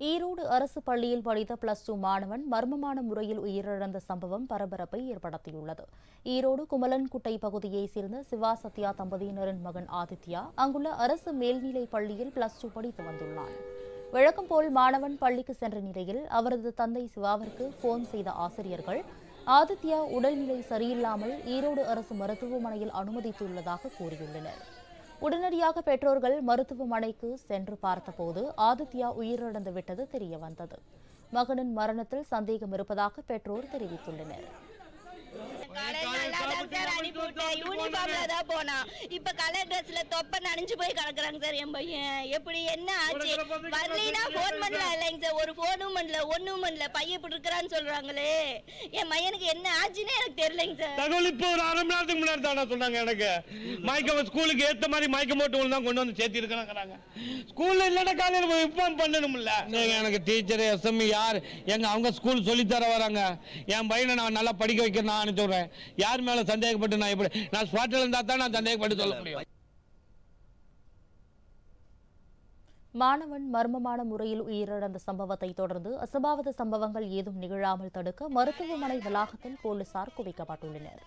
ஈரோடு அரசு பள்ளியில் படித்த +2 மாணவன் மர்மமான முறையில் உயிரிழந்த சம்பவம் பரபரப்பை ஏற்படுத்தியுள்ளது. ஈரோடு குமலன்குட்டை பகுதியைச் சேர்ந்த சிவா சத்யா தம்பதியினரின் மகன் ஆதித்யா அங்குள்ள அரசு மேல்நிலைப் பள்ளியில் +2 படித்து வந்துள்ளார். வழக்கம் போல் மாணவன் பள்ளிக்கு சென்ற நிலையில் அவரது தந்தை சிவாவிற்கு போன் செய்த ஆசிரியர்கள் ஆதித்யா உடல்நிலை சரியில்லாமல் ஈரோடு அரசு மருத்துவமனையில் அனுமதித்துள்ளதாக கூறியுள்ளனர். உடனடியாக பெற்றோர்கள் மருத்துவமனைக்கு சென்று பார்த்தபோது ஆதித்யா உயிரிழந்து விட்டது தெரியவந்தது. மகனின் மரணத்தில் சந்தேகம் இருப்பதாக பெற்றோர் தெரிவித்துள்ளனர். இப்ப கலர் ட்ரெஸ்ல தொப்ப நனைஞ்சு போய் கிடக்குறாங்க சார். என் பையன் எப்படி என்ன ஆச்சு வரலைன்னா போன் பண்ணல இல்லைங்க சார். ஒரு போனும் பண்ணல ஒன்னும் பண்ணல. பையன் இப்படி இருக்கிறான்னு சொல்றாங்களே. என் பையனுக்கு என்ன ஆச்சுன்னு எனக்கு தெரியலைங்க சார். தகவல் இப்போ ஒரு அரை மணி நேரத்துக்கு முன்னாடி தானே சொன்னாங்க. எனக்கு மயக்கம் ஸ்கூலுக்கு ஏத்த மாதிரி மயக்கம் போட்டு தான் கொண்டு வந்து சேர்த்து இருக்கிறாங்க. ஸ்கூல்ல இல்லைன்னா காலையில் இன்ஃபார்ம் பண்ணணும்ல. எனக்கு டீச்சர் எஸ்எம் யார் எங்க அவங்க ஸ்கூல் சொல்லித்தர வராங்க. என் பையனை நான் நல்லா படிக்க வைக்கிறேன் நான் சொல்றேன். யார் மேல சந்தேகப்பட்டு நான் எப்படி நான் ஸ்பாட்ல இருந்தா தான் நான் சந்தேகப்பட்டு சொல்ல முடியும். மாணவன் மர்மமான முறையில் உயிரிழந்த சம்பவத்தை தொடர்ந்து அசம்பாவித சம்பவங்கள் ஏதும் நிகழாமல் தடுக்க மருத்துவமனை வளாகத்தில் போலீசார் குவிக்கப்பட்டுள்ளனர்.